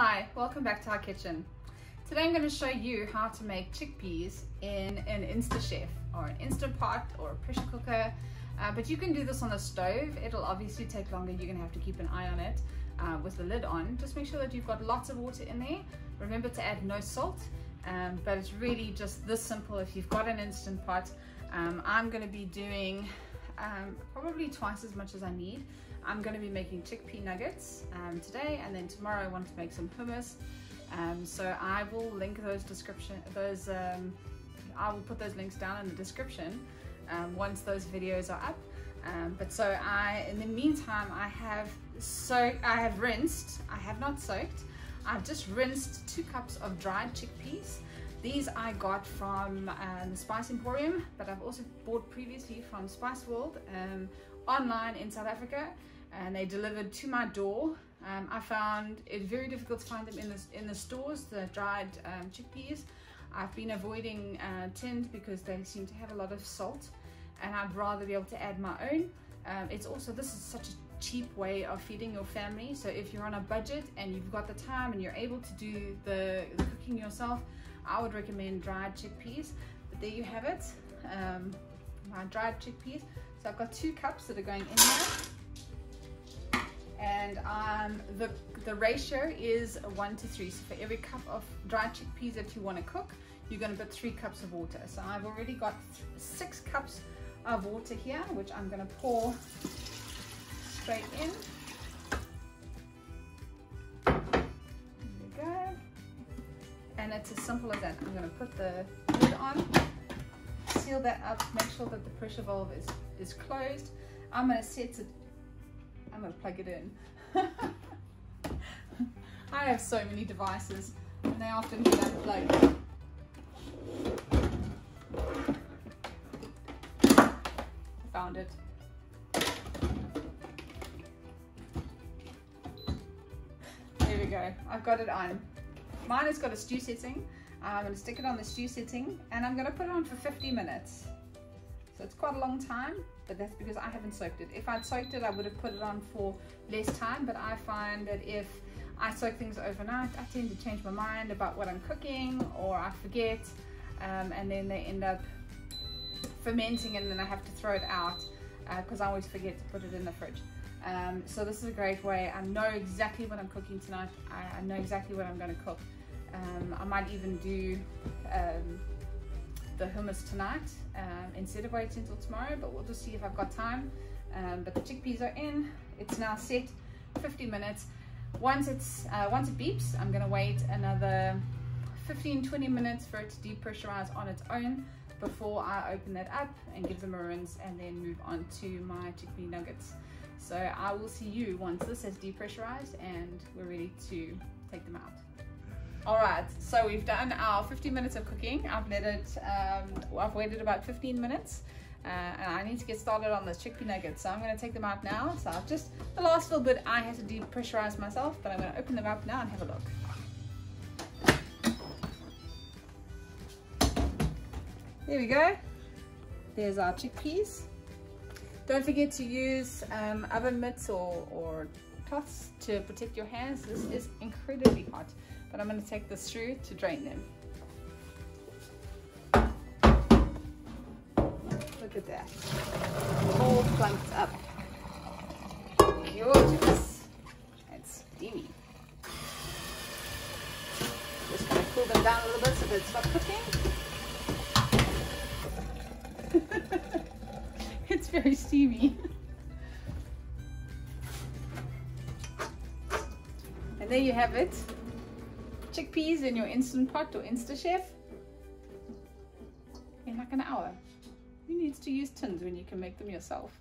Hi, welcome back to our kitchen. Today I'm going to show you how to make chickpeas in an InstaChef or an Instant Pot or a pressure cooker, but you can do this on the stove. It'll obviously take longer. You're going to have to keep an eye on it with the lid on. Just make sure that you've got lots of water in there. Remember to add no salt, but it's really just this simple if you've got an Instant Pot. I'm going to be doing probably twice as much as I need. I'm going to be making chickpea nuggets today, and then tomorrow I want to make some hummus. So I will link those I will put those links down in the description once those videos are up. But so in the meantime, I have rinsed. I have not soaked. I've just rinsed 2 cups of dried chickpeas. These I got from the Spice Emporium, but I've also bought previously from Spice World online in South Africa, and they delivered to my door. I found it very difficult to find them in the stores, the dried chickpeas. I've been avoiding tinned because they seem to have a lot of salt, and I'd rather be able to add my own. This is such a cheap way of feeding your family, so if you're on a budget and you've got the time and you're able to do the cooking yourself, I would recommend dried chickpeas. But there you have it, my dried chickpeas. So I've got 2 cups that are going in here, and the ratio is 1 to 3. So for every cup of dried chickpeas that you want to cook, you're going to put 3 cups of water. So I've already got 6 cups of water here, which I'm going to pour straight in. There we go. And it's as simple as that. I'm going to put the lid on, seal that up, make sure that the pressure valve is closed. I'm going to plug it in. I have so many devices and they often get unplugged. I found it. There we go. I've got it on. Mine has got a stew setting. I'm going to stick it on the stew setting, and I'm going to put it on for 50 minutes. So it's quite a long time, but that's because I haven't soaked it. If I'd soaked it, I would have put it on for less time, but I find that if I soak things overnight, I tend to change my mind about what I'm cooking, or I forget, and then they end up fermenting, and then I have to throw it out because I always forget to put it in the fridge. So this is a great way. I know exactly what I'm cooking tonight. I know exactly what I'm going to cook. I might even do the hummus tonight instead of waiting until tomorrow, but we'll just see if I've got time. But the chickpeas are in. It's now set 50 minutes. Once it beeps, I'm going to wait another 15-20 minutes for it to depressurize on its own before I open that up and give them a rinse, and then move on to my chickpea nuggets. So I will see you once this has depressurized and we're ready to take them out. Alright, so we've done our 50 minutes of cooking. I've waited about 15 minutes and I need to get started on this chickpea nuggets. So I'm going to take them out now. So the last little bit I had to depressurize myself, but I'm going to open them up now and have a look. There we go. There's our chickpeas. Don't forget to use oven mitts or cloths to protect your hands. This is incredibly hot, but I'm going to take this through to drain them. Look at that. All plunked up. Gorgeous. And steamy. Just going to cool them down a little bit so they stop cooking. It's very steamy. And there you have it. Chickpeas in your Instant Pot or InstaChef in like an hour. Who needs to use tins when you can make them yourself?